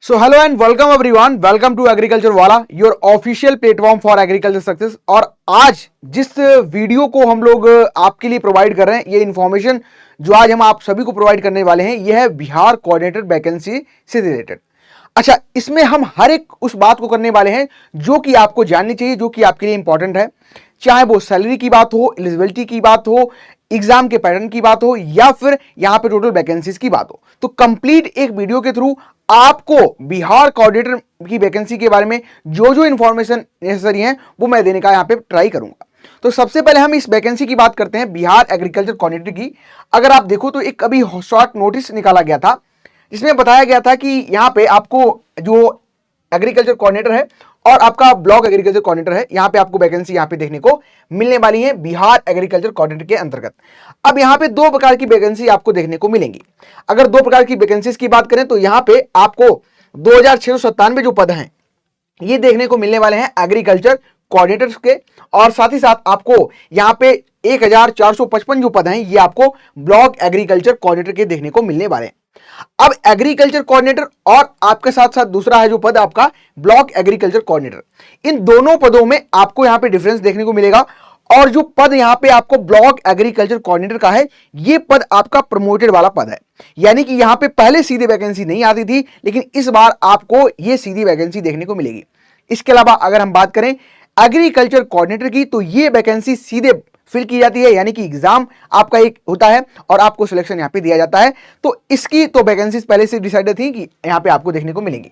So hello and welcome everyone, welcome to agriculture वाला, your official platform for agriculture success. और आज जिस video को हम लोग आपके लिए प्रोवाइड कर रहे हैं, ये इन्फॉर्मेशन जो आज हम आप सभी को प्रोवाइड करने वाले हैं, यह है बिहार कोऑर्डिनेटर वैकेंसी से रिलेटेड। अच्छा, इसमें हम हर एक उस बात को करने वाले हैं जो कि आपको जाननी चाहिए, जो कि आपके लिए इंपॉर्टेंट है, चाहे वो सैलरी की बात हो, एलिजिबिलिटी की बात हो, एग्जाम के पैटर्न की बात हो, या फिर यहां पे टोटल वैकेंसीज की बात हो। तो कंप्लीट एक वीडियो के थ्रू आपको बिहार कोऑर्डिनेटर की वैकेंसी के बारे में जो जो इंफॉर्मेशन नेसेसरी है वो मैं देने का यहां पे ट्राई करूंगा। तो सबसे पहले हम इस वैकेंसी की बात करते हैं, बिहार एग्रीकल्चर कोऑर्डिनेटर की। अगर आप देखो तो एक अभी शॉर्ट नोटिस निकाला गया था जिसमें बताया गया था कि यहां पे आपको जो एग्रीकल्चर कोऑर्डिनेटर है और आपका ब्लॉक एग्रीकल्चर कोऑर्डिनेटर है, यहां पे आपको वैकेंसी यहां पे देखने को मिलने वाली है बिहार एग्रीकल्चर कोऑर्डिनेटर के अंतर्गत। अब यहां पे दो प्रकार की वैकेंसी आपको देखने को मिलेंगी। अगर दो प्रकार की वैकेंसीज की बात करें तो यहां पे आपको 2697 जो पद हैं ये देखने को मिलने वाले हैं एग्रीकल्चर कोऑर्डिनेटर्स के, और साथ ही साथ आपको यहां पे 1455 जो पद हैं ये आपको ब्लॉक एग्रीकल्चर कोऑर्डिनेटर के देखने को मिलने वाले हैं। अब एग्रीकल्चर कोऑर्डिनेटर और आपके साथ साथ दूसरा है जो पद आपका ब्लॉक एग्रीकल्चर कोऑर्डिनेटर, इन दोनों पदों में आपको यहां पे डिफरेंस देखने को मिलेगा। और जो पद यहां पे आपको ब्लॉक एग्रीकल्चर कोऑर्डिनेटर का है, ये पद आपका प्रमोटेड वाला पद है, यानी कि यहां पे पहले सीधी वैकेंसी नहीं आती थी, लेकिन इस बार आपको ये सीधी वैकेंसी देखने को मिलेगी। इसके अलावा अगर हम बात करें एग्रीकल्चर कोऑर्डिनेटर की, तो ये वैकेंसी सीधे फिल की जाती है, यानी कि एग्जाम आपका एक होता है और आपको सिलेक्शन यहां पे दिया जाता है। तो इसकी तो वैकेंसीज पहले से डिसाइडेड थी कि यहां पे आपको देखने को मिलेंगी।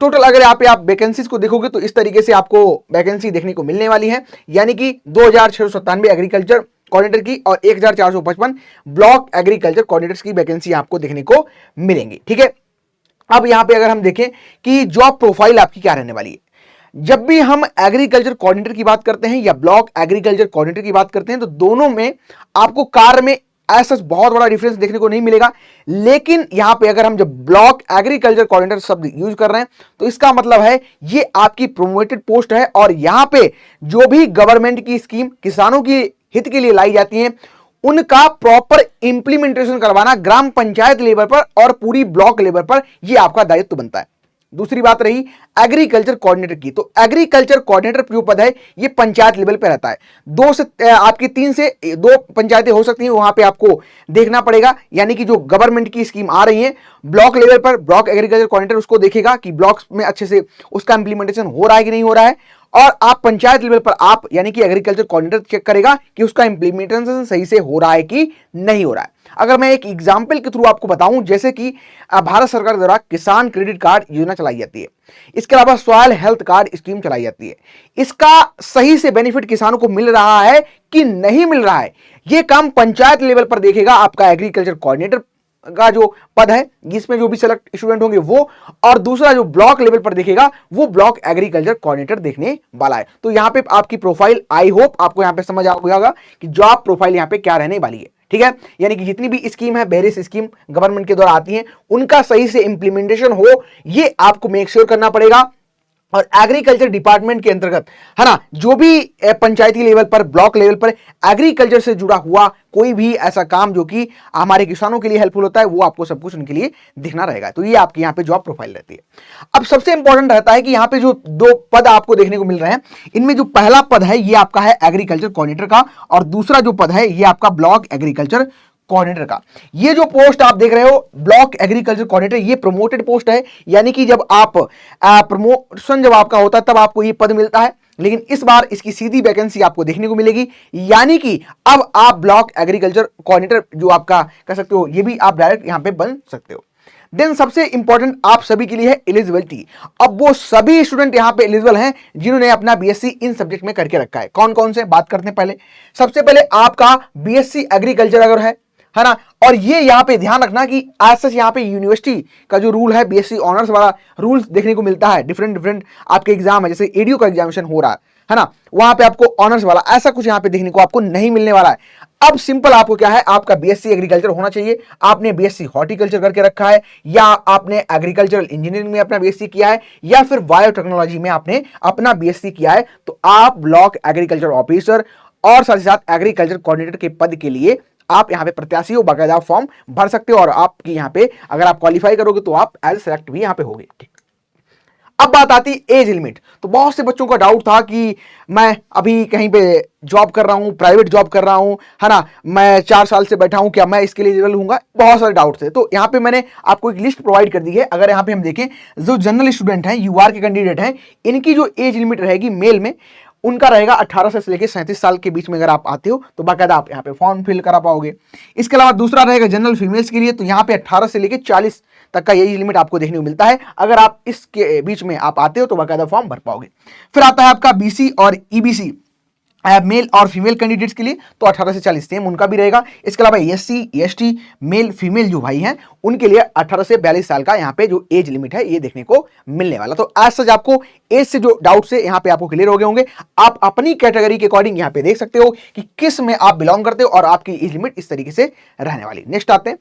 टोटल अगर यहाँ पे आप वैकेंसीज को देखोगे तो इस तरीके से आपको वैकेंसी देखने को मिलने वाली है, यानी कि 2697 एग्रीकल्चर कोऑर्डिनेटर की और 1455 ब्लॉक एग्रीकल्चर कोऑर्डिनेटर्स की वैकेंसी आपको देखने को मिलेंगी। ठीक है, अब यहां पे अगर हम देखें कि जॉब प्रोफाइल आपकी क्या रहने वाली है, जब भी हम एग्रीकल्चर कोऑर्डिनेटर की बात करते हैं या ब्लॉक एग्रीकल्चर कोऑर्डिनेटर की बात करते हैं, तो दोनों में आपको कार्य में ऐसा बहुत बड़ा डिफरेंस देखने को नहीं मिलेगा। लेकिन यहां पे अगर हम जब ब्लॉक एग्रीकल्चर कोऑर्डिनेटर शब्द यूज कर रहे हैं तो इसका मतलब है ये आपकी प्रोमोटेड पोस्ट है, और यहां पे जो भी गवर्नमेंट की स्कीम किसानों की हित के लिए लाई जाती है उनका प्रॉपर इंप्लीमेंटेशन करवाना ग्राम पंचायत लेवल पर और पूरी ब्लॉक लेवल पर यह आपका दायित्व बनता है। दूसरी बात रही एग्रीकल्चर कोऑर्डिनेटर की, तो एग्रीकल्चर कोऑर्डिनेटर जो पद है ये पंचायत लेवल पे रहता है। दो से आपकी 3 से 2 पंचायतें हो सकती हैं, वहां पे आपको देखना पड़ेगा, यानी कि जो गवर्नमेंट की स्कीम आ रही है ब्लॉक लेवल पर ब्लॉक एग्रीकल्चर कोऑर्डिनेटर उसको देखेगा कि ब्लॉक में अच्छे से उसका इंप्लीमेंटेशन हो रहा है कि नहीं हो रहा है, और आप पंचायत लेवल पर आप यानी कि एग्रीकल्चर कोऑर्डिनेटर चेक करेगा कि उसका इंप्लीमेंटेशन सही से हो रहा है कि नहीं हो रहा है। अगर मैं एक एग्जांपल के थ्रू आपको बताऊं, जैसे कि भारत सरकार द्वारा किसान क्रेडिट कार्ड योजना चलाई जाती है, इसके अलावा सॉइल हेल्थ कार्ड स्कीम चलाई जाती है, इसका सही से बेनिफिट किसानों को मिल रहा है कि नहीं मिल रहा है, यह काम पंचायत लेवल पर देखेगा आपका एग्रीकल्चर कोऑर्डिनेटर का जो पद है जिसमें जो भी सेलेक्ट स्टूडेंट होंगे वो, और दूसरा जो ब्लॉक लेवल पर देखेगा वो ब्लॉक एग्रीकल्चर कोऑर्डिनेटर देखने वाला है। तो यहां पे आपकी प्रोफाइल, आई होप आपको यहां पे समझ आ गया होगा कि जॉब प्रोफाइल यहां पे क्या रहने वाली है। ठीक है, यानी कि जितनी भी स्कीम है, वेरियस स्कीम गवर्नमेंट के द्वारा आती हैं, उनका सही से इंप्लीमेंटेशन हो ये आपको मेक श्योर करना पड़ेगा। और एग्रीकल्चर डिपार्टमेंट के अंतर्गत है ना, जो भी पंचायती लेवल पर ब्लॉक लेवल पर एग्रीकल्चर से जुड़ा हुआ कोई भी ऐसा काम जो कि हमारे किसानों के लिए हेल्पफुल होता है, वो आपको सब कुछ उनके लिए दिखना रहेगा। तो ये आपकी यहाँ पे जॉब प्रोफाइल रहती है। अब सबसे इंपॉर्टेंट रहता है कि यहाँ पे जो दो पद आपको देखने को मिल रहे हैं, इनमें जो पहला पद है ये आपका है एग्रीकल्चर कोऑर्डिनेटर का, और दूसरा जो पद है ये आपका ब्लॉक एग्रीकल्चर कोऑर्डिनेटर का। ये जो पोस्ट आप देख रहे हो ब्लॉक एग्रीकल्चर कोऑर्डिनेटर, ये प्रमोटेड पोस्ट है, यानी कि जब आप प्रमोशन जब आपका होता है तब आपको ये पद मिलता है, लेकिन इस बार इसकी सीधी वैकेंसी आपको देखने को मिलेगी, यानी कि अब आप ब्लॉक एग्रीकल्चर कोऑर्डिनेटर जो आपका कह सकते हो, ये भी आप डायरेक्ट यहां पे बन सकते हो। देन सबसे इंपॉर्टेंट आप सभी के लिए है एलिजिबिलिटी। अब वो सभी स्टूडेंट यहां पे एलिजिबल हैं जिन्होंने अपना बीएससी इन सब्जेक्ट में करके रखा है। कौन कौन से बात करते हैं पहले, सबसे पहले आपका बीएससी एग्रीकल्चर अगर है ना, और ये यहाँ पे ध्यान रखना कि आज सच यहाँ पे यूनिवर्सिटी का जो रूल है बीएससी ऑनर्स वाला रूल देखने को मिलता है, डिफरेंट आपके एग्जाम है, जैसे एडीयू का एग्जामिनेशन हो रहा है ना, वहां पे आपको ऑनर्स वाला ऐसा कुछ यहाँ पे देखने को आपको नहीं मिलने वाला है। अब सिंपल आपको क्या है, आपका बीएससी एग्रीकल्चर होना चाहिए, आपने बीएससी हॉर्टिकल्चर करके रखा है, या आपने एग्रीकल्चरल इंजीनियरिंग में अपना बीएससी किया है, या फिर बायोटेक्नोलॉजी में आपने अपना बीएससी किया है, तो आप ब्लॉक एग्रीकल्चर ऑफिसर और साथ ही साथ एग्रीकल्चर कोऑर्डिनेटर के पद के लिए आप यहाँ पे प्रत्याशी हो, बाकायदा फॉर्म भर सकते हो, और आपकी यहाँ पे अगर आप क्वालिफाई करोगे तो आप एज सेलेक्ट भी यहाँ पे होगे। अब बात आती है एज लिमिट। तो बहुत से बच्चों का डाउट था कि मैं अभी कहीं पे जॉब कर रहा हूं, प्राइवेट जॉब कर रहा हूं, है ना, मैं 4 साल से बैठा हूं, क्या मैं इसके लिए एलिजिबल हूंगा? बहुत सारे डाउट थे। तो यहाँ पे मैंने आपको एक लिस्ट प्रोवाइड कर दी है। अगर यहाँ पे हम देखें, जो जनरल स्टूडेंट हैं, यूआर के कैंडिडेट हैं, इनकी जो एज लिमिट रहेगी मेल में, उनका रहेगा 18 से लेकर 37 साल के बीच में। अगर आप आते हो तो बाकायदा आप यहाँ पे फॉर्म फिल करा पाओगे। इसके अलावा दूसरा रहेगा जनरल फीमेल्स के लिए, तो यहाँ पे 18 से लेकर 40 तक का एज लिमिट आपको देखने को मिलता है। अगर आप इसके बीच में आप आते हो तो बाकायदा फॉर्म भर पाओगे। फिर आता है आपका बीसी और ईबीसी, मेल और फीमेल कैंडिडेट्स के लिए, तो 18 से 40 सेम उनका भी रहेगा। इसके अलावा एससी एसटी मेल फीमेल जो भाई हैं, उनके लिए 18 से 42 साल का यहाँ पे जो एज लिमिट है ये देखने को मिलने वाला। तो एज सच आपको एज से जो डाउट से यहाँ पे आपको क्लियर हो गए होंगे। आप अपनी कैटेगरी के अकॉर्डिंग यहाँ पे देख सकते हो कि किस में आप बिलोंग करते हो और आपकी एज लिमिट इस तरीके से रहने वाली। नेक्स्ट आते हैं,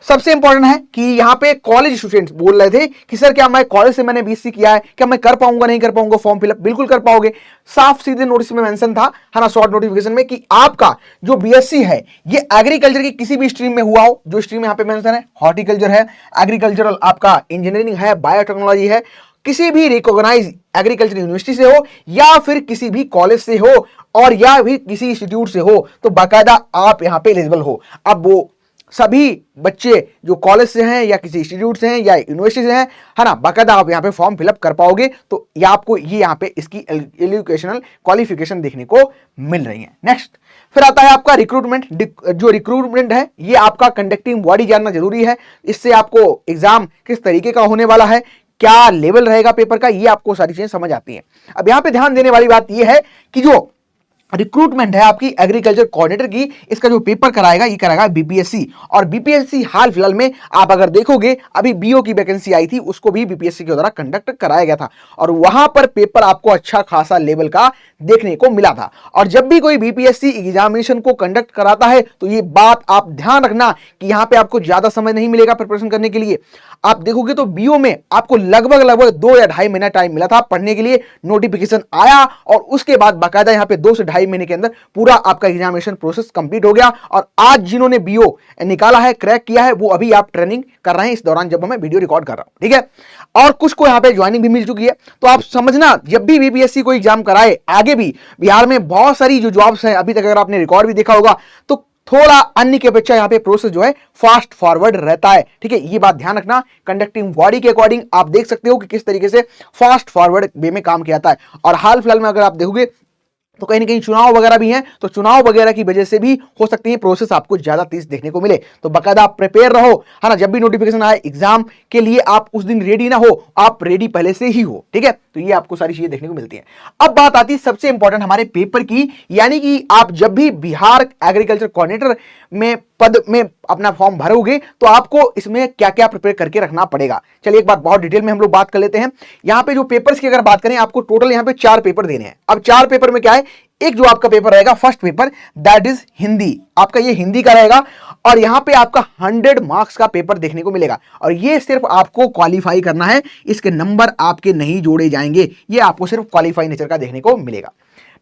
सबसे इंपॉर्टेंट है कि यहाँ पे कॉलेज स्टूडेंट्स बोल रहे थे कि सर क्या मैं कॉलेज से मैंने बीएससी किया है, क्या मैं कर पाऊंगा नहीं कर पाऊंगा फॉर्म फिलअप? बिल्कुल कर पाओगे। साफ सीधे नोटिस में मेंशन था, है ना, शॉर्ट नोटिफिकेशन में, कि आपका जो बीएससी है ये एग्रीकल्चर की किसी भी स्ट्रीम में हुआ हो। जो स्ट्रीम यहाँ पे मेंशन है, हॉर्टिकल्चर है, एग्रीकल्चरल आपका इंजीनियरिंग है, बायोटेक्नोलॉजी है, किसी भी रिकॉग्नाइज एग्रीकल्चर यूनिवर्सिटी से हो या फिर किसी भी कॉलेज से हो और या भी किसी इंस्टीट्यूट से हो, तो बाकायदा आप यहाँ पे एलिजिबल हो। अब वो सभी बच्चे जो कॉलेज से हैं या किसी इंस्टीट्यूट से हैं या यूनिवर्सिटी से हैं, है ना, बाकायदा आप यहाँ पे फॉर्म फिलअप कर पाओगे। तो ये आपको ये यहाँ पे इसकी एजुकेशनल क्वालिफिकेशन देखने को मिल रही है। नेक्स्ट फिर आता है आपका रिक्रूटमेंट। जो रिक्रूटमेंट है ये आपका कंडक्टिंग बॉडी जानना जरूरी है। इससे आपको एग्जाम किस तरीके का होने वाला है, क्या लेवल रहेगा पेपर का, ये आपको सारी चीजें समझ आती हैं। अब यहाँ पे ध्यान देने वाली बात ये है कि जो रिक्रूटमेंट है आपकी एग्रीकल्चर कोऑर्डिनेटर की, इसका जो पेपर कराएगा ये कराएगा बीपीएससी। और बीपीएससी हाल फिलहाल में आप अगर देखोगे, अभी बीओ की वैकेंसी आई थी, उसको भी बीपीएससी के द्वारा कंडक्ट कराया गया था और वहां पर पेपर आपको अच्छा खासा लेवल का देखने को मिला था। और जब भी कोई बीपीएससी एग्जामिनेशन को कंडक्ट कराता है तो ये बात आप ध्यान रखना कि यहां पे आपको ज्यादा समय नहीं मिलेगा प्रिपरेशन करने के लिए। आप देखोगे तो बीओ में आपको लगभग 2 या 2.5 महीना टाइम मिला था पढ़ने के लिए। नोटिफिकेशन आया और उसके बाद बाकायदा यहाँ पे 2 से 2.5 महीने के अंदर पूरा आपका एग्जामिनेशन प्रोसेस कंप्लीट हो गया। और आज जिन्होंने बीओ निकाला है, क्रैक किया है, वो अभी आप ट्रेनिंग कर रहे हैं इस दौरान जब मैं वीडियो रिकॉर्ड कर रहा हूं, ठीक है। और कुछ को यहाँ पे ज्वाइनिंग भी मिल चुकी है। तो आप समझना, जब भी बीपीएससी को एग्जाम कराए, आगे भी बिहार में बहुत सारी जो जॉब्स हैं, अभी तक अगर आपने रिकॉर्ड भी देखा होगा तो थोड़ा अन्य की अपेक्षा यहाँ पे प्रोसेस जो है फास्ट फॉरवर्ड रहता है, ठीक है। ये बात ध्यान रखना। कंडक्टिंग बॉडी के अकॉर्डिंग आप देख सकते हो कि किस तरीके से फास्ट फॉरवर्ड वे में काम किया जाता है। और हाल फिलहाल में अगर आप देखोगे तो कहीं ना कहीं चुनाव वगैरह भी हैं, तो चुनाव वगैरह की वजह से भी हो सकती है प्रोसेस आपको ज्यादा तेज देखने को मिले। तो बाकायदा आप प्रिपेयर रहो, है ना। जब भी नोटिफिकेशन आए एग्जाम के लिए, आप उस दिन रेडी ना हो, आप रेडी पहले से ही हो, ठीक है। तो ये आपको सारी चीजें देखने को मिलती हैं। अब बात आती है सबसे इंपॉर्टेंट हमारे पेपर की, यानी कि आप जब भी बिहार एग्रीकल्चर कोऑर्डिनेटर में पद में अपना फॉर्म भरोगे तो आपको इसमें क्या क्या प्रिपेयर करके रखना पड़ेगा। चलिए एक बार बहुत डिटेल में हम लोग बात कर लेते हैं। यहाँ पे जो पेपर्स की अगर बात करें, आपको टोटल यहाँ पे 4 पेपर देने हैं। अब 4 पेपर में क्या है, एक जो आपका पेपर रहेगा first paper, that is Hindi, आपका ये हिंदी का रहेगा और यहां पे आपका 100 मार्क्स का पेपर देखने को मिलेगा और ये सिर्फ आपको क्वालिफाई करना है, इसके नंबर आपके नहीं जोड़े जाएंगे, ये आपको सिर्फ क्वालिफाई नेचर का देखने को मिलेगा।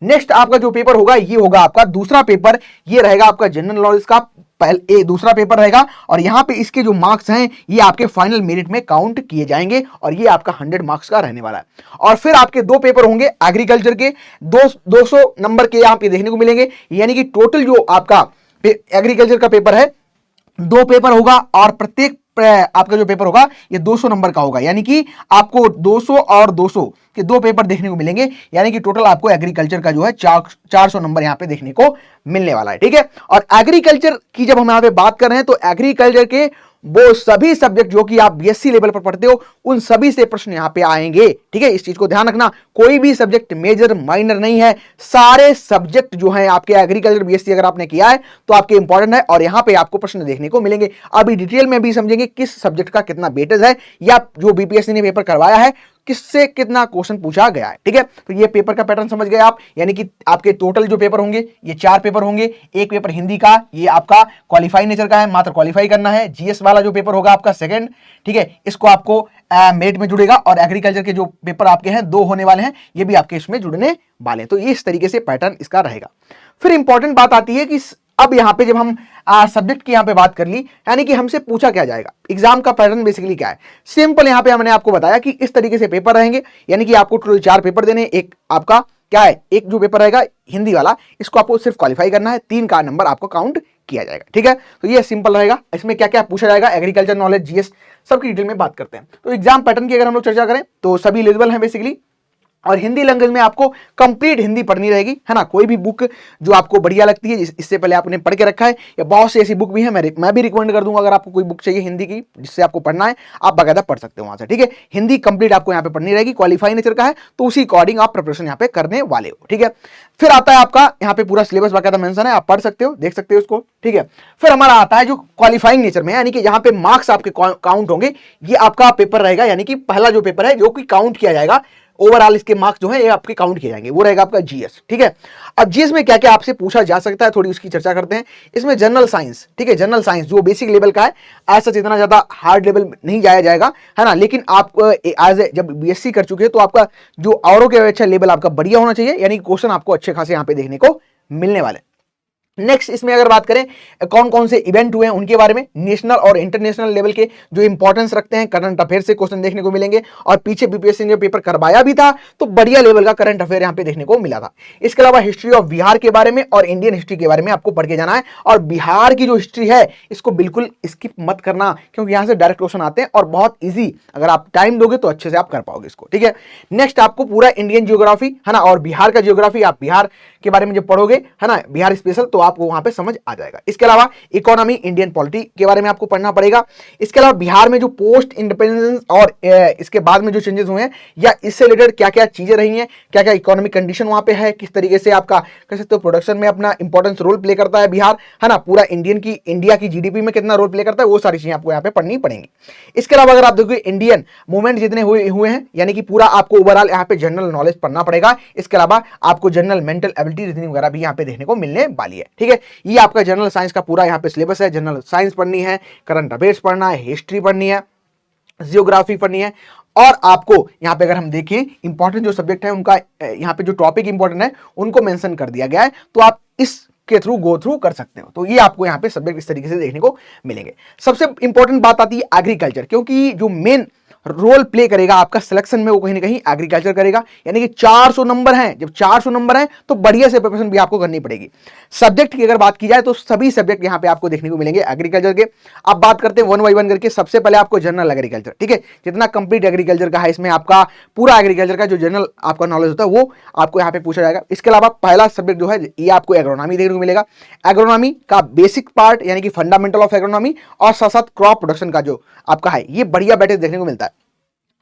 नेक्स्ट आपका जो पेपर होगा ये होगा आपका दूसरा पेपर, ये रहेगा आपका जनरल नॉलेज का दूसरा पेपर रहेगा और यहाँ पे इसके जो मार्क्स हैं ये आपके फाइनल मेरिट में काउंट किए जाएंगे और ये आपका 100 मार्क्स का रहने वाला है। और फिर आपके 2 पेपर होंगे एग्रीकल्चर के, 200 नंबर के यहाँ पे देखने को मिलेंगे, यानी कि टोटल जो आपका एग्रीकल्चर का पेपर है 2 पेपर होगा और प्रत्येक आपका जो पेपर होगा ये 200 नंबर का होगा, यानी कि आपको 200 और 200 के 2 पेपर देखने को मिलेंगे, यानी कि टोटल आपको एग्रीकल्चर का जो है 400 नंबर यहाँ पे देखने को मिलने वाला है, ठीक है। और एग्रीकल्चर की जब हम यहाँ पे बात कर रहे हैं तो एग्रीकल्चर के वो सभी सब्जेक्ट जो कि आप बीएससी लेवल पर पढ़ते हो उन सभी से प्रश्न यहाँ पे आएंगे, ठीक है। इस चीज को ध्यान रखना, कोई भी सब्जेक्ट मेजर माइनर नहीं है, सारे सब्जेक्ट जो है आपके एग्रीकल्चर बीएससी अगर आपने किया है तो आपके इंपॉर्टेंट है और यहाँ पे आपको प्रश्न देखने को मिलेंगे। अभी डिटेल में भी समझेंगे किस सब्जेक्ट का कितना वेटेज है या जो बीपीएससी ने पेपर करवाया है किससे कितना क्वेश्चन पूछा गया है, ठीक है। तो ये पेपर का पैटर्न समझ गए आप, यानी कि आपके टोटल जो पेपर होंगे ये 4 पेपर होंगे। एक पेपर हिंदी का, ये आपका क्वालिफाई नेचर का है, मात्र क्वालिफाई करना है। जीएस वाला जो पेपर होगा आपका सेकंड, ठीक है, इसको आपको मेरिट में जुड़ेगा और एग्रीकल्चर के जो पेपर आपके हैं 2 होने वाले हैं, ये भी आपके इसमें जुड़ने वाले हैं। तो ये इस तरीके से पैटर्न इसका रहेगा। फिर इंपॉर्टेंट बात आती है कि अब यहाँ पे जब हम सब्जेक्ट की यहाँ पे बात कर ली, यानी कि हमसे पूछा क्या जाएगा, एग्जाम का पैटर्न बेसिकली क्या है, सिंपल यहाँ पे हमने आपको बताया कि इस तरीके से पेपर रहेंगे, यानी कि आपको टोटल 4 पेपर देने, एक आपका क्या है, एक जो पेपर रहेगा हिंदी वाला, इसको आपको सिर्फ क्वालिफाई करना है, 3 का नंबर आपको काउंट किया जाएगा। ठीक है, तो ये सिंपल रहेगा। इसमें क्या क्या पूछा जाएगा, एग्रीकल्चर नॉलेज, जीएस, सबकी डिटेल में बात करते हैं। तो एग्जाम पैटर्न की अगर हम लोग चर्चा करें तो सभी एलिजिबल हैं बेसिकली, और हिंदी लैंग्वेज में आपको कंप्लीट हिंदी पढ़नी रहेगी, है ना। कोई भी बुक जो आपको बढ़िया लगती है, इससे पहले आपने पढ़ के रखा है, या बहुत सी ऐसी बुक भी है, मैं भी रिकमेंड कर दूंगा, अगर आपको कोई बुक चाहिए हिंदी की जिससे आपको पढ़ना है, आप बाकायदा पढ़ सकते हो वहां से। ठीक है, हिंदी कंप्लीट आपको यहाँ पे पढ़नी रहेगी, क्वालिफाई नेचर का है, तो उसी अकॉर्डिंग आप प्रिपरेशन यहाँ पे करने वाले हो। ठीक है, फिर आता है आपका यहाँ पे पूरा सिलेबस बाकायदा मेंशन है, आप पढ़ सकते हो, देख सकते हो उसको। ठीक है, फिर हमारा आता है जो क्वालिफाइंग नेचर में, यानी कि यहाँ पे मार्क्स आपके काउंट होंगे, ये आपका पेपर रहेगा, यानी कि पहला जो पेपर है जो कि काउंट किया जाएगा, ओवरऑल इसके मार्क्स जो है ये आपके काउंट किए जाएंगे, वो रहेगा आपका जीएस। ठीक है, अब जीएस में क्या क्या आपसे पूछा जा सकता है, थोड़ी उसकी चर्चा करते हैं। इसमें जनरल साइंस, ठीक है, जनरल साइंस जो बेसिक लेवल का है, ऐसा इतना ज्यादा हार्ड लेवल नहीं जाया जाएगा, है ना, लेकिन आप एज जब बीएससी कर चुके हैं तो आपका जो औरों के अच्छा लेवल आपका बढ़िया होना चाहिए, यानी क्वेश्चन आपको अच्छे खासे यहाँ पे देखने को मिलने वाले। नेक्स्ट इसमें अगर बात करें कौन कौन से इवेंट हुए हैं उनके बारे में, नेशनल और इंटरनेशनल लेवल के जो इंपॉर्टेंस रखते हैं, करंट अफेयर से क्वेश्चन देखने को मिलेंगे, और पीछे बीपीएससी ने पेपर करवाया भी था तो बढ़िया लेवल का करंट अफेयर यहां पे देखने को मिला था। इसके अलावा हिस्ट्री ऑफ बिहार के बारे में और इंडियन हिस्ट्री के बारे में आपको पढ़ के जाना है, और बिहार की जो हिस्ट्री है इसको बिल्कुल स्किप मत करना, क्योंकि यहां से डायरेक्ट क्वेश्चन आते हैं और बहुत ईजी, अगर आप टाइम दोगे तो अच्छे से आप कर पाओगे इसको। ठीक है, नेक्स्ट आपको पूरा इंडियन जियोग्राफी, है ना, और बिहार का जियोग्राफी, आप बिहार के बारे में जब पढ़ोगे, है ना, बिहार स्पेशल, तो आपको वहां पे समझ आ जाएगा। इसके अलावा इकोनॉमी, इंडियन पॉलिटी के बारे में आपको पढ़ना पड़ेगा। इसके अलावा बिहार में जो पोस्ट इंडिपेंडेंस और इसके बाद में जो चेंजेस हुए हैं, या इससे रिलेटेड क्या क्या चीजें रही हैं, क्या क्या इकोनॉमिक कंडीशन वहां पे है, किस तरीके से आपका कह सकते हो प्रोडक्शन में अपना इंपॉर्टेंस रोल प्ले करता है बिहार, है ना, पूरा इंडिया की जीडीपी में कितना रोल प्ले करता है, वो सारी चीजें आपको यहाँ पे पढ़नी पड़ेंगी। इसके अलावा अगर आप देखोगे इंडियन मूवमेंट जितने हुए हैं, यानी कि पूरा आपको ओवरऑल यहाँ पे जनरल नॉलेज पढ़ना पड़ेगा। इसके अलावा आपको जनरल मेंटल एबिलिटी रीजनिंग वगैरह भी यहाँ पे देखने को मिलने वाली है। ठीक है, ये आपका जनरल साइंस का पूरा यहाँ पे सिलेबस है। जनरल साइंस पढ़नी है, करंट अफेयर्स पढ़ना है, हिस्ट्री पढ़नी है, जियोग्राफी पढ़नी है, और आपको यहाँ पे अगर हम देखें इंपॉर्टेंट जो सब्जेक्ट है उनका यहाँ पे जो टॉपिक इंपॉर्टेंट है उनको मेंशन कर दिया गया है, तो आप इस के थ्रू गो थ्रू कर सकते हो। तो ये आपको यहाँ पे सब्जेक्ट इस तरीके से देखने को मिलेंगे। सबसे इंपॉर्टेंट बात आती है एग्रीकल्चर, क्योंकि जो मेन रोल प्ले करेगा आपका सिलेक्शन में वो कहीं ना कहीं एग्रीकल्चर करेगा, यानी कि 400 नंबर हैं, जब 400 नंबर हैं तो बढ़िया से प्रिपरेशन भी आपको करनी पड़ेगी। सब्जेक्ट की अगर बात की जाए तो सभी सब्जेक्ट यहां पे आपको देखने को मिलेंगे एग्रीकल्चर के। अब बात करते हैं वन बाई वन करके। सबसे पहले आपको जनरल एग्रीकल्चर, ठीक है, जितना कंप्लीट एग्रीकल्चर का है इसमें आपका पूरा एग्रीकल्चर का जो जनरल आपका नॉलेज होता है वो आपको यहाँ पे पूछा जाएगा। इसके अलावा पहला सब्जेक्ट जो है ये आपको एग्रोनॉमी देखने को मिलेगा। एग्रोनॉमी का बेसिक पार्ट यानी कि फंडामेंटल ऑफ एग्रोनॉमी, और साथ साथ क्रॉप प्रोडक्शन का जो आपका है ये बढ़िया बैठे देखने को मिलता है।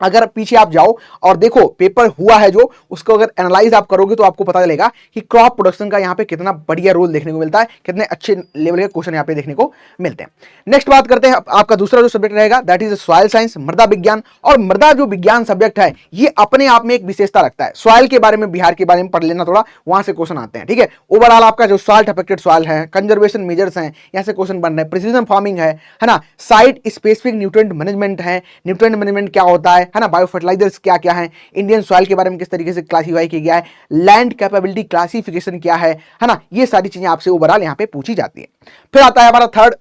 अगर पीछे आप जाओ और देखो पेपर हुआ है जो, उसको अगर एनालाइज आप करोगे तो आपको पता चलेगा कि क्रॉप प्रोडक्शन का यहाँ पे कितना बढ़िया रोल देखने को मिलता है, कितने अच्छे लेवल के क्वेश्चन यहाँ पे देखने को मिलते हैं। नेक्स्ट बात करते हैं आपका दूसरा जो सब्जेक्ट रहेगा दैट इज सॉइल साइंस, मृदा विज्ञान। और मृदा जो विज्ञान सब्जेक्ट है ये अपने आप में एक विशेषता रखता है। सॉइल के बारे में, बिहार के बारे में पढ़ लेना थोड़ा, वहां से क्वेश्चन आते हैं। ठीक है, ओवरऑल आपका जो सॉल्ट अफेक्टेड सॉइल है, कंजर्वेशन मेजर्स हैं, यहाँ से क्वेश्चन बन रहे हैं, प्रिसीजन फार्मिंग है ना, साइट स्पेसिफिक न्यूट्रिएंट मैनेजमेंट है, न्यूट्रिएंट मैनेजमेंट क्या होता है ना, बायो फर्टिलाइजर क्या क्या है, इंडियन सॉइल के बारे में किस तरीके से क्लासिफाई किया गया है, लैंड कैपेबिलिटी क्लासिफिकेशन क्या है ना, ये सारी चीजें आपसे ओवरऑल यहां पे पूछी जाती है। फिर आता है हमारा थर्ड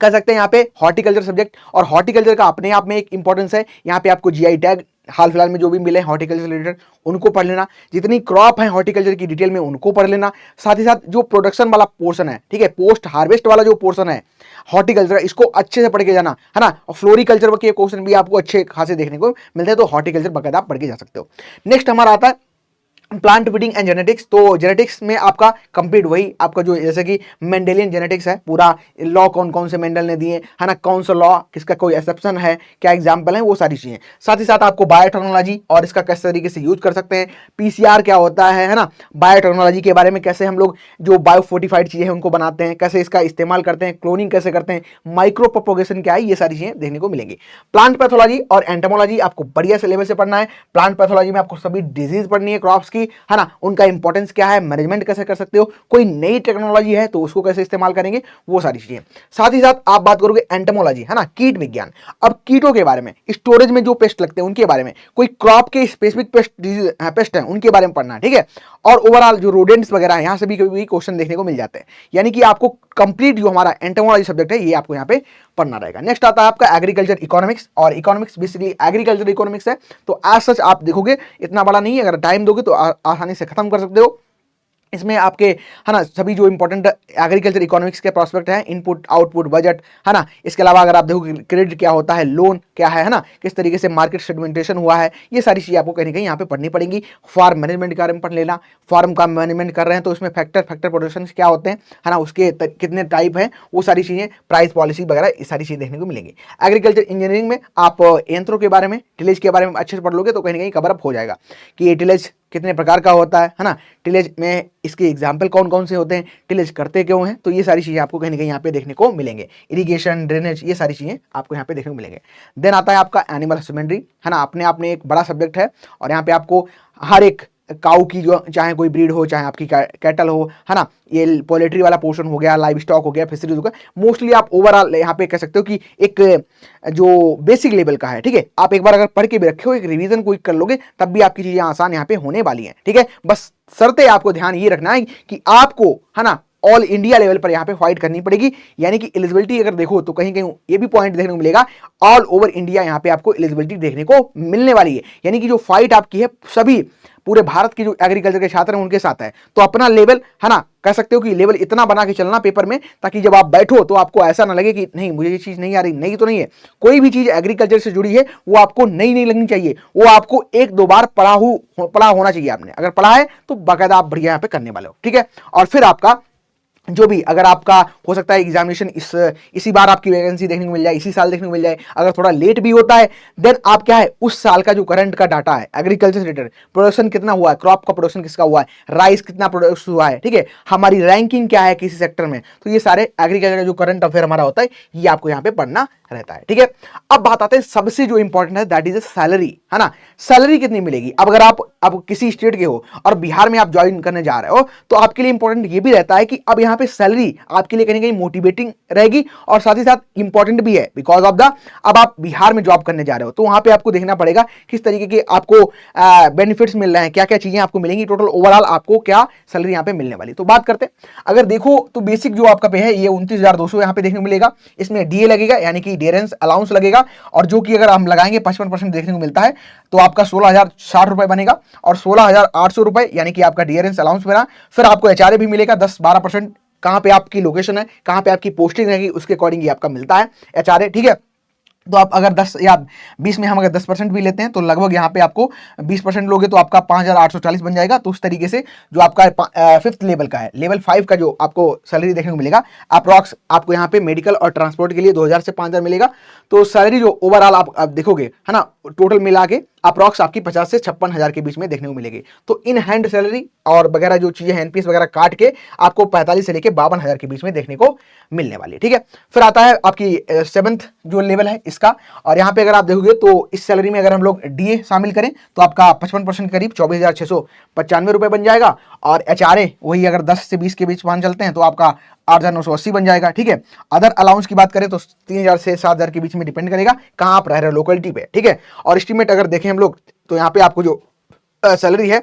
कह सकते हैं यहाँ पे हॉर्टिकल्चर सब्जेक्ट, और हॉर्टिकल्चर का अपने आप में एक इंपॉर्टेंस है। यहाँ पे आपको जीआई टैग हाल फिलहाल में जो भी मिले हॉर्टिकल्चर रिलेटेड उनको पढ़ लेना, जितनी क्रॉप है हॉर्टिकल्चर की डिटेल में उनको पढ़ लेना, साथ ही साथ जो प्रोडक्शन वाला पोर्शन है, ठीक है, पोस्ट हार्वेस्ट वाला जो पोर्शन है हॉर्टिकल्चर, इसको अच्छे से पढ़ के जाना, है ना। और फ्लोरिकल्चर के क्वेश्चन भी आपको अच्छे खासे देखने को मिलते हैं, तो हॉर्टिकल्चर बकायदा आप पढ़ के जा सकते हो। नेक्स्ट हमारा आता है प्लांट ब्रीडिंग एंड जेनेटिक्स। तो जेनेटिक्स में आपका कंप्लीट वही आपका जो जैसे कि मेंडेलियन जेनेटिक्स है, पूरा लॉ कौन कौन से मेंडल ने दिए, है ना, कौन सा लॉ किसका कोई एक्सेप्शन है, क्या एग्जांपल है, वो सारी चीजें। साथ ही साथ आपको बायोटेक्नोलॉजी और इसका किस तरीके से यूज कर सकते हैं, पीसीआर क्या होता है ना, बायोटेक्नोलॉजी के बारे में कैसे हम लोग जो बायो फोर्टिफाइड चीजें हैं उनको बनाते हैं, कैसे इसका इस्तेमाल करते हैं, क्लोनिंग कैसे करते हैं, माइक्रो प्रोपोगेशन क्या है, ये सारी चीजें देखने को मिलेंगी। प्लांट पैथोलॉजी और एंटोमोलॉजी आपको बढ़िया सिलेबस से पढ़ना है। प्लांट पैथोलॉजी में आपको सभी डिजीज पढ़नी है क्रॉप्स की, की, है ना, उनका इंपॉर्टेंस क्या है, मैनेजमेंट कैसे कर सकते हो, कोई नई टेक्नोलॉजी है तो उसको कैसे इस्तेमाल करेंगे, वो सारी चीजें। साथ ही साथ आप बात करोगे एंटोमोलॉजी, है ना, कीट विज्ञान। अब कीटों के बारे में, स्टोरेज में जो पेस्ट लगते हैं उनके बारे में, कोई क्रॉप के स्पेसिफिक पेस्ट है उनके बारे में पढ़ना है, ठीक है। और ओवरऑल जो रोडेंट्स वगैरह है यहाँ से भी कभी क्वेश्चन देखने को मिल जाते हैं, यानी कि आपको कंप्लीट जो हमारा एंटोमोलॉजी सब्जेक्ट है ये आपको यहाँ पे पढ़ना रहेगा। नेक्स्ट आता है आपका एग्रीकल्चर इकोनॉमिक्स, और इकोनॉमिक्स बेसिकली एग्रीकल्चर इकोनॉमिक्स है, तो एज सच आप देखोगे इतना बड़ा नहीं है, अगर टाइम दोगे तो आसानी से खत्म कर सकते हो। इसमें आपके, है ना, सभी जो इंपॉर्टेंट एग्रीकल्चर इकोनॉमिक्स के प्रोस्पेक्ट हैं, इनपुट आउटपुट बजट, है ना, इसके अलावा अगर आप देखोगे क्रेडिट क्या होता है, लोन क्या है ना, किस तरीके से मार्केट सेगमेंटेशन हुआ है, ये सारी चीज़ें आपको कहीं ना कहीं यहाँ पे पढ़नी पड़ेंगी। फार्म मैनेजमेंट के बारे में पढ़ लेना, फार्म का मैनेजमेंट कर रहे हैं तो उसमें फैक्टर प्रोडक्शन क्या होते हैं, है ना, उसके कितने टाइप हैं, वो सारी चीज़ें, प्राइस पॉलिसी वगैरह ये सारी चीज़ें देखने को मिलेंगी। एग्रीकल्चर इंजीनियरिंग में आप यंत्रों के बारे में, टिलेज के बारे में अच्छे से पढ़ लोगे तो कहीं ना कहीं कवर अप हो जाएगा कि ये टिलेज कितने प्रकार का होता है ना, टिलेज में इसके एग्जाम्पल कौन कौन से होते हैं, टिलेज करते क्यों हैं, तो ये सारी चीज़ें आपको कहीं ना कहीं यहाँ पे देखने को मिलेंगे। इरिगेशन, ड्रेनेज, ये सारी चीज़ें आपको यहाँ पे देखने को मिलेंगे। देन आता है आपका एनिमल हस्बेंड्री, है ना, अपने आप में एक बड़ा सब्जेक्ट है, और यहाँ पे आपको हर एक काऊ की जो चाहे कोई ब्रीड हो, चाहे आपकी कैटल हो, है ना, ये पोल्ट्री वाला पोर्शन हो गया, लाइव स्टॉक हो गया, फिशरीज हो गया, मोस्टली आप ओवरऑल यहाँ पे कह सकते हो कि एक जो बेसिक लेवल का है, ठीक है। आप एक बार अगर पढ़ के भी रखे हो, एक रिवीजन कोई कर लोगे, तब भी आपकी चीजें आसान यहाँ पे होने वाली हैं, ठीक है। बस शर्ते आपको ध्यान ये रखना है कि आपको, है ना, ऑल इंडिया लेवल पर यहाँ पे फाइट करनी पड़ेगी, यानी कि एलिजिबिलिटी अगर देखो तो कहीं कहीं ये भी पॉइंट देखने को मिलेगा, ऑल ओवर इंडिया यहाँ पे आपको एलिजिबिलिटी देखने को मिलने वाली है, यानी कि जो फाइट आपकी है सभी पूरे भारत के जो एग्रीकल्चर के छात्र हैं उनके साथ है। तो अपना लेवल, है ना, कह सकते हो कि लेवल इतना बना के चलना पेपर में, ताकि जब आप बैठो तो आपको ऐसा ना लगे कि नहीं मुझे ये चीज नहीं आ रही, नहीं तो नहीं है। कोई भी चीज एग्रीकल्चर से जुड़ी है वो आपको नई नहीं लगनी चाहिए, वो आपको एक दो बार पढ़ा होना चाहिए। आपने अगर पढ़ा है तो बाकायदा आप बढ़िया यहाँ पे करने वाले हो, ठीक है। और फिर आपका जो भी अगर आपका हो सकता है एग्जामिनेशन इसी बार आपकी वैकेंसी देखने को मिल जाए, इसी साल देखने को मिल जाए, अगर थोड़ा लेट भी होता है, देन आप क्या है उस साल का जो करंट का डाटा है एग्रीकल्चर से रिलेटेड, प्रोडक्शन कितना हुआ है, क्रॉप का प्रोडक्शन किसका हुआ है, राइस कितना प्रोडक्शन हुआ है, ठीक है, हमारी रैंकिंग क्या है किसी सेक्टर में, तो ये सारे एग्रीकल्चर का जो करंट अफेयर हमारा होता है ये आपको यहाँ पे पढ़ना रहता है, ठीक है। अब बात आते हैं सबसे जो इंपॉर्टेंट है, दैट इज सैलरी, है ना, सैलरी कितनी मिलेगी। अब अगर आप किसी स्टेट के हो और बिहार में आप ज्वाइन करने जा रहे हो, तो आपके लिए इंपॉर्टेंट ये भी रहता है कि अब यहाँ पे सैलरी आपके लिए कहीं ना कहीं मोटिवेटिंग रहेगी, और साथ ही साथ इंपॉर्टेंट भी है बिकॉज ऑफ द, अब आप बिहार में जॉब करने जा रहे हो तो वहां पे आपको देखना पड़ेगा किस तरीके के आपको बेनिफिट्स मिल रहे हैं, क्या क्या चीजें आपको मिलेंगी, टोटल ओवरऑल आपको क्या सैलरी यहाँ पे मिलने वाली। तो बात करते हैं, अगर देखो तो बेसिक जो आपका पे है ये 29,200 यहाँ पे देखने को मिलेगा, इसमें डीए लगेगा यानी कि डियरेंस अलाउंस लगेगा, और जो कि अगर हम लगाएंगे 55% देखने को मिलता है, तो आपका 16,060 रुपए बनेगा, और 16,800 रुपए यानी कि आपका डियरेंस अलाउंस बना। फिर आपको एचआरए भी मिलेगा 10-12%, कहां पे आपकी लोकेशन है, कहां पे आपकी पोस्टिंग रहेगी उसके अकॉर्डिंग ये आपका मिलता है एचआरए, ठीक है। तो आप अगर 10 या 20 में हम अगर 10% भी लेते हैं तो लगभग यहाँ पे आपको 20% लोगे तो आपका 5,840 बन जाएगा। तो उस तरीके से जो आपका फिफ्थ लेवल का है, लेवल 5 का जो आपको सैलरी देखने को मिलेगा, अप्रॉक्स आपको यहाँ पे मेडिकल और ट्रांसपोर्ट के लिए 2,000 से 5,000 मिलेगा। तो सैलरी जो ओवरऑल आप देखोगे, है ना, टोटल मिला के अप्रॉक्स आपकी 50 से 56,000 के बीच में देखने को मिलेगी। तो इन हैंड सैलरी और वगैरह जो चीजें एनपीएस वगैरह काट के आपको 45 से लेके 52,000 के बीच में देखने को मिलने वाली है, ठीक है। फिर आता है आपकी 7th जो लेवल है इसका, और यहाँ पे अगर आप देखोगे तो इस सैलरी में अगर हम लोग डीए शामिल करें तो आपका 55% करीब 24,695 रुपए बन जाएगा, और एचआरए वही अगर 10 से 20 के बीच मान चलते हैं तो आपका 8,980 बन जाएगा, ठीक है। अदर अलाउंस की बात करें तो 3,000 से 7,000 के बीच में डिपेंड करेगा कहाँ आप रह रहे हो लोकेलिटी पे, ठीक है। और एस्टिमेट अगर देखें हम लोग तो यहाँ पे आपको जो सैलरी है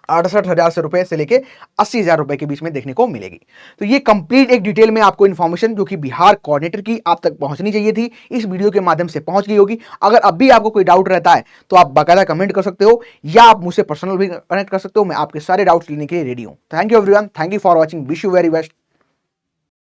68,000 रुपए से लेके 80,000 रुपए के बीच में देखने को मिलेगी। तो ये कंप्लीट एक डिटेल में आपको इन्फॉर्मेशन जो कि बिहार कोऑर्डिनेटर की आप तक पहुंचनी चाहिए थी, इस वीडियो के माध्यम से पहुंच गई होगी। अगर अब भी आपको कोई डाउट रहता है तो आप बाकायदा कमेंट कर सकते हो, या आप मुझसे पर्सनल भी कनेक्ट कर सकते हो, मैं आपके सारे डाउट्स लेने के लिए रेडी हूं। Thank you everyone, thank you for watching, wish you very best.